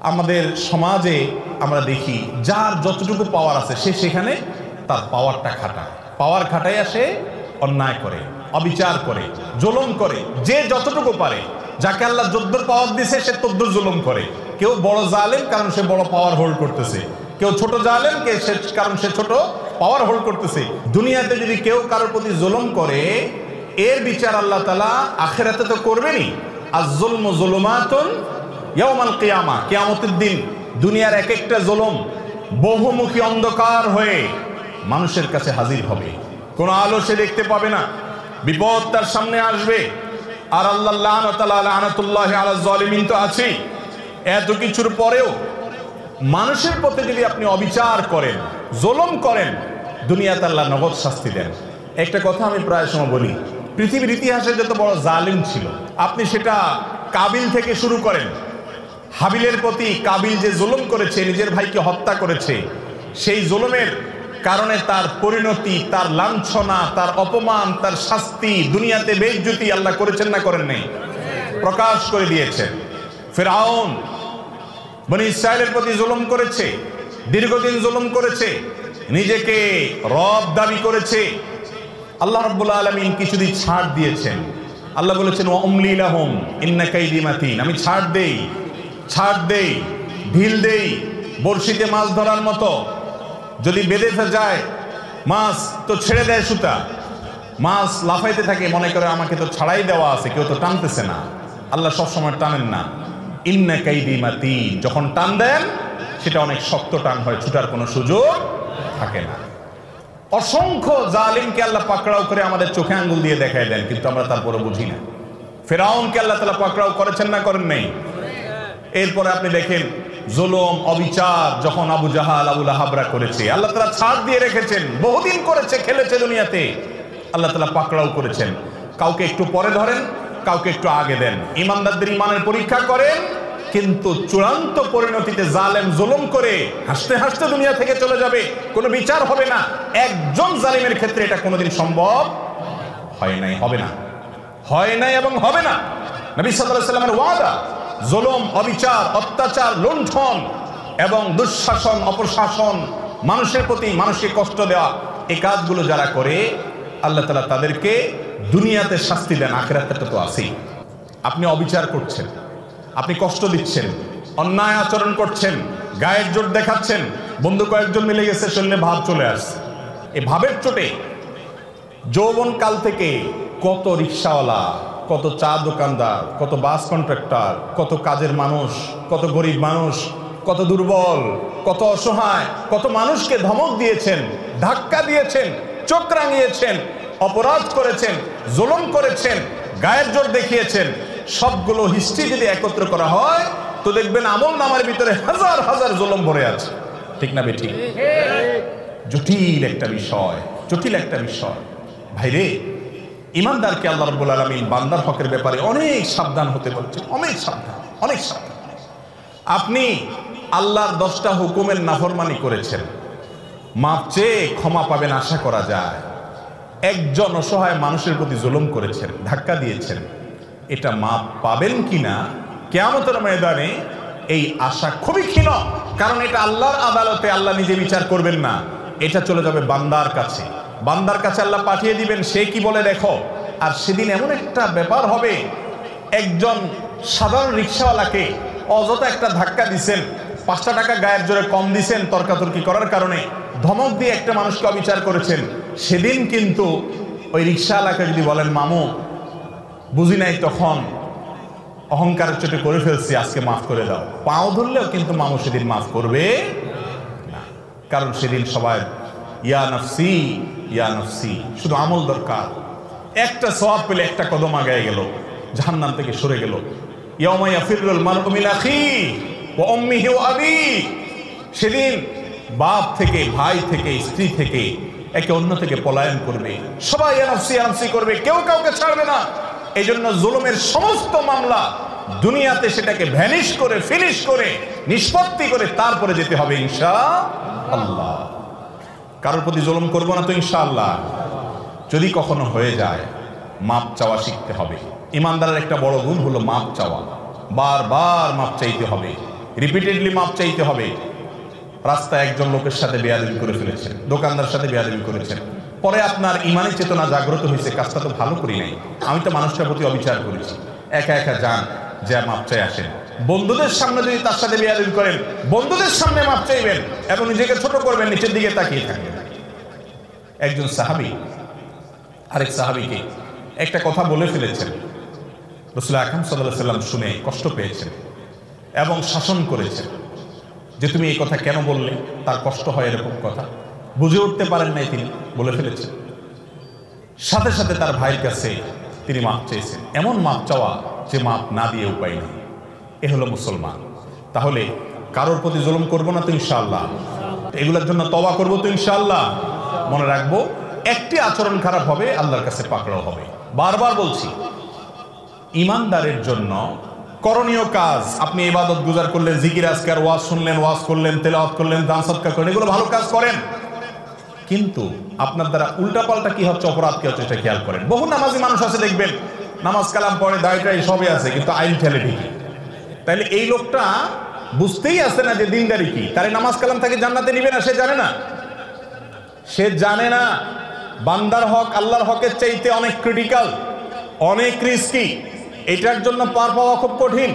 আমাদের সমাজে আমরা দেখি যার যতটুকু পাওয়ার আছে সে সেখানে তার পাওয়ারটা খাটায়, পাওয়ার খাটাইয়া সে অন্যায় করে, অবিচার করে, জুলুম করে। যে যতটুকু পারে, যাকে আল্লাহ যদ্দুর পাওয়ার দিছে সে তদ্দুর জুলুম করে। কেউ বড় জালেম কারণ সে বড় পাওয়ার হোল্ড করতেছে, কেউ ছোট জালেম কারণ সে ছোট পাওয়ার হোল্ড করতেছে। দুনিয়াতে যদি কেউ কারোর প্রতি জুলুম করে, এর বিচার আল্লাহ তাআলা আখিরাতে তো করবেনই। আয-যুলমু যুলুমাতুন ইয়াওমাল কিয়ামা, কিয়ামতের দিন দুনিয়ার এক একটা জুলুম বহুমুখী অন্ধকার হয়ে মানুষের কাছে হাজির হবে। কোনো আলো সে দেখতে পাবে না, বিপদ তার সামনে আসবে। আর আল্লাহ লানাতুল্লাহি আলা যালিমিন তো আছেই। এত কিছুর পরেও মানুষের প্রতি যদি আপনি অবিচার করেন, জুলুম করেন, দুনিয়াতে আল্লাহ নগদ শাস্তি দেন। একটা কথা আমি প্রায় সময় বলি, পৃথিবীর ইতিহাসে যত বড় জালিম ছিল, আপনি সেটা কাবিল থেকে শুরু করেন। হাবিলের প্রতি কাবিল যে জুলুম করেছে, নিজের ভাইকে হত্যা করেছে, সেই জুলুমের কারণে তার পরিণতি, তার লাঞ্ছনা, তার অপমান, তার শাস্তি, দুনিয়াতে বেইজ্জতি আল্লাহ করেছেন না করেন নাই? প্রকাশ করে দিয়েছেন। ফিরআউন বনি ইসরাইলের প্রতি জুলুম করেছে, দীর্ঘদিন জুলুম করেছে, নিজেকে রব দাবি করেছে। আল্লাহ রাব্বুল আলামিন কিছুদিন ছাড় দিয়েছেন। আল্লাহ বলেছেন ওয়া উমলি লাহুম ইন্না কাইদি মাতিন, আমি ছাড় দেই, ঢিল দেই, বড়শিতে মাছ ধরার মতো। যদি বেঁধে যায় মাছ তো ছেড়ে দেয় সুতা, মাছ লাফাইতে থাকে, মনে করে আমাকে তো ছাড়াই দেওয়া আছে, কেউ তো টানতেছে না। আল্লাহ সবসময় টানেন না। ইন্না কাইদি মাতিন, যখন টান দেন সেটা অনেক শক্ত টান হয়, ছুটার কোনো সুযোগ থাকে না। অসংখ্য জালিমকে আল্লাহ পাকড়াও করে আমাদের চোখে আঙ্গুল দিয়ে দেখায় দেন, কিন্তু আমরা তারপরে বুঝি না। ফিরআউনকে আল্লাহ তাআলা পাকড়াও করেছেন না করেন নাই? এরপরে আপনি দেখেন জুলুম, অবিচার যখন আবু জাহাল, আবু লাহাবরা করেছে, আল্লাহ তাআলা ছাড় দিয়ে রেখেছেন। বহুদিন করেছে, খেলেছে দুনিয়াতে, আল্লাহ তাআলা পাকড়াও করেছেন। কাউকে একটু পরে ধরেন, কাউকে একটু আগে দেন। ইমানদারদের ইমানের পরীক্ষা করেন, কিন্তু চূড়ান্ত পরিণতিতে জালেম জুলুম করে হাসতে হাসতে দুনিয়া থেকে চলে যাবে, কোনো বিচার হবে না। একজন জালিমের ক্ষেত্রে এটা কোনোদিন সম্ভব হয় নাই, হবে না, হয় নাই এবং হবে না। নবী সাল্লাল্লাহু আলাইহি ওয়াসাল্লামের ওয়াদা, জুলুম, অবিচার, অত্যাচার, লুণ্ঠন এবং দুঃশাসন, অপশাসন, মানুষের প্রতি মানুষকে কষ্ট দেওয়া, এই কাজগুলো যারা করে আল্লাহ তাআলা তাদেরকে দুনিয়াতে শাস্তি দেন, আখিরাতে তো আছেই। আপনি অবিচার করছেন, আপনি কষ্ট দিচ্ছেন, অন্যায় আচরণ করছেন, গায়ের জোর দেখাচ্ছেন, বন্ধু কয়েকজন মিলে গেছে, শরীরে ভাব চলে আসছে। এই ভাবের চোটে যৌবন কাল থেকে কত রিকশাওয়ালা, কত চা দোকানদার, কত বাস কন্ট্রাক্টর, কত কাজের মানুষ, কত গরিব মানুষ, কত দুর্বল, কত অসহায়, কত মানুষকে ধমক দিয়েছেন, ধাক্কা দিয়েছেন, চোখ রাঙিয়েছেন, অপরাধ করেছেন, জুলুম করেছেন, গায়ের জোর দেখিয়েছেন। সবগুলো হিস্ট্রি যদি একত্র করা হয় তো দেখবেন আমল নামার ভিতরে হাজার হাজার জুলুম ভরে আছে। ঠিক না বেঠিক? জটিল একটা বিষয়, জটিল একটা বিষয়। ভাইরে, ইমানদারকে আল্লাহ রাব্বুল আলামিন বান্দার হকের ব্যাপারে অনেক সাবধান হতে বলছেন, অনেক সাবধান, অনেক সাবধান। আপনি আল্লাহর 10টা হুকুমের নাফরমানি করেছেন, মাপ চেয়ে ক্ষমা পাবেন আশা করা যায়। একজন অসহায় মানুষের প্রতি জুলুম করেছেন, ধাক্কা দিয়েছেন, এটা মাপ পাবেন কিনা কিয়ামতের ময়দানে এই আশা খুবই ক্ষীণ। কারণ এটা আল্লাহর আদালতে আল্লাহ নিজে বিচার করবেন না, এটা চলে যাবে বান্দার কাছে। বান্দার কাছে আল্লাহ পাঠিয়ে দিবেন, সে কি বলে দেখো। আর সেদিন এমন একটা ব্যাপার হবে, একজন সাধারণ রিক্সাওয়ালাকে অযথা একটা ধাক্কা দিছেন, 5টা টাকা গায়ের জোরে কম দিছেন তর্কাতর্কি করার কারণে, ধমক দিয়ে একটা মানুষকে অবিচার করেছেন। সেদিন কিন্তু ওই রিক্সাওয়ালাকে যদি বলেন মামু বুঝি নাই, তখন অহংকারের চোটে করে ফেলছি, আজকে মাফ করে দাও, পাও ধরলেও কিন্তু মামু সেদিন মাফ করবে না। কারণ সেদিন সবাই ইয়া নফসি, ইয়া নফসি, শুধু আমল দরকার। একটা সওয়াব পেলে একটা কদম আগায় গেল, জাহান্নাম থেকে সরে গেল। ইয়াউমা ইয়াফিরুল মারউ মিন আখিহি ওয়া উম্মিহি ওয়া আবিহি, সেদিন বাপ থেকে, ভাই থেকে, স্ত্রী থেকে, একে অন্য থেকে পলায়ন করবে, সবাই ইয়া নফসি, ইয়া নফসি করবে, কেউ কাউকে ছাড়বে না। এই জন্য জুলুমের সমস্ত মামলা দুনিয়াতে সেটাকে ভ্যানিশ করে, ফিনিশ করে, নিষ্পত্তি করে তারপরে যেতে হবে ইনশাআল্লাহ। কারোর প্রতি জুলুম করবো না তো ইনশাআল্লাহ। যদি কখনো হয়ে যায়, মাপ চাওয়া শিখতে হবে। ইমানদারের একটা বড় গুণ হলো মাপ চাওয়া, বারবার মাপ চাইতে হবে। রিপিটেডলি মাপ চাইতে হবে। রাস্তায় একজন লোকের সাথে বেয়াদবি করে ফেলেছেন, দোকানদার সাথে বেয়াদবি করেছেন, পরে আপনার ইমানি চেতনা জাগ্রত হয়েছে, কাজটা তো ভালো করি নাই, আমি তো মানুষটার প্রতি অবিচার করেছি। একা একা যান, যা মাপ চাই আসেন। বন্ধুদের সামনে যদি তার সাথে বেয়াদবি করেন, বন্ধুদের সামনে মাপ চাইবেন এবং নিজেকে ছোট করবেন, নিচের দিকে তাকিয়ে থাকবেন। একজন সাহাবী আরেক সাহাবীকে একটা কথা বলে ফেলেছেন, রাসূল আকরাম সাল্লাল্লাহু আলাইহি ওয়াসাল্লাম শুনে কষ্ট পেয়েছেন এবং শাসন করেছেন যে তুমি এই কথা কেন বললে, তার কষ্ট হয় এরকম কথা, বুঝে উঠতে পারেন নাই, তিনি বলে ফেলেছেন। সাথে সাথে তার ভাইয়ের কাছে তিনি মাপ চেয়েছেন, এমন মাপ চাওয়া যে মাপ না দিয়ে উপায় নেই। এ হলো মুসলমান। তাহলে কারোর প্রতি জুলুম করবো না তো ইনশাআল্লাহ, এগুলোর জন্য তওবা করবো তো ইনশাআল্লাহ। মনে রাখবো, একটি আচরণ খারাপ হবে আল্লাহর কাছে পাকড়াও হবে। বারবার বলছি, ইমানদারের জন্য করণীয় কাজ, আপনি ইবাদত গুজার করলেন, জিকির আজকার, ওয়াজ শুনলেন, ওয়াজ করলেন, তেলাওয়াত করলেন, দান সদকা করলেন, এগুলো ভালো কাজ করেন, কিন্তু আপনার দ্বারা উল্টাপাল্টা কি হচ্ছে, অপরাধ কি হচ্ছে, এটা খেয়াল করেন। বহু নামাজি মানুষ আছে দেখবেন, নামাজ কালাম পড়ে, দায়টাই সবই আছে, কিন্তু আইন ঠেলে ঠিকই। তাইলে এই লোকটা বুঝতেই আছে না যে দিনদারি কি, তার নামাজ কালাম তাকে জান্নাতে নিবে না, সে জানে না। সে জানে না বান্দার হক আল্লাহর হকের চাইতে অনেক ক্রিটিক্যাল, অনেক রিস্কি, এটার জন্য পার পাওয়া খুব কঠিন।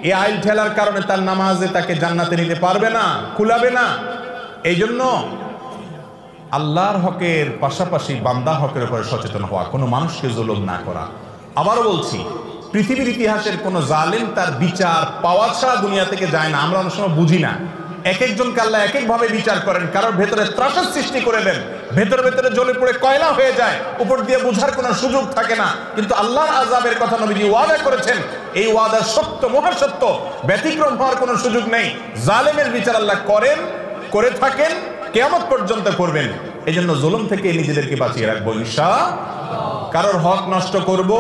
এই আইল ঠেলার কারণে তার নামাজে তাকে জান্নাতে নিতে পারবে না, কুলাবে না। এই জন্য আল্লাহর হকের পাশাপাশি বান্দার হকের উপরে সচেতন হওয়া, কোনো মানুষকে জুলুম না করা। আবারও বলছি, পৃথিবীর ইতিহাসের কোন জালেম তার বিচার পাওয়া ছাড়া দুনিয়া থেকে যায় না। আমরা অনেক সময় বুঝি না, এক একজনকে আল্লাহ এক এক ভাবে বিচার করেন। কারোর ভেতরে ত্রাসের সৃষ্টি করে দেন, ভেতরে ভেতরে জ্বলে পড়ে কয়লা হয়ে যায়, উপর দিয়ে বুঝার কোনো সুযোগ থাকে না। কিন্তু আল্লাহর আযাবের কথা নবীজি ওয়াদা করেছেন, এই ওয়াদা সত্য, মহাসত্য, ব্যতিক্রম হওয়ার কোনো সুযোগ নেই। জালেমের বিচার আল্লাহ করেন, করে থাকেন, কিয়ামত পর্যন্ত করবেন। এই জন্য জুলুম থেকে নিজেদেরকে বাঁচিয়ে রাখবো ইনশাআল্লাহ। কারোর হক নষ্ট করব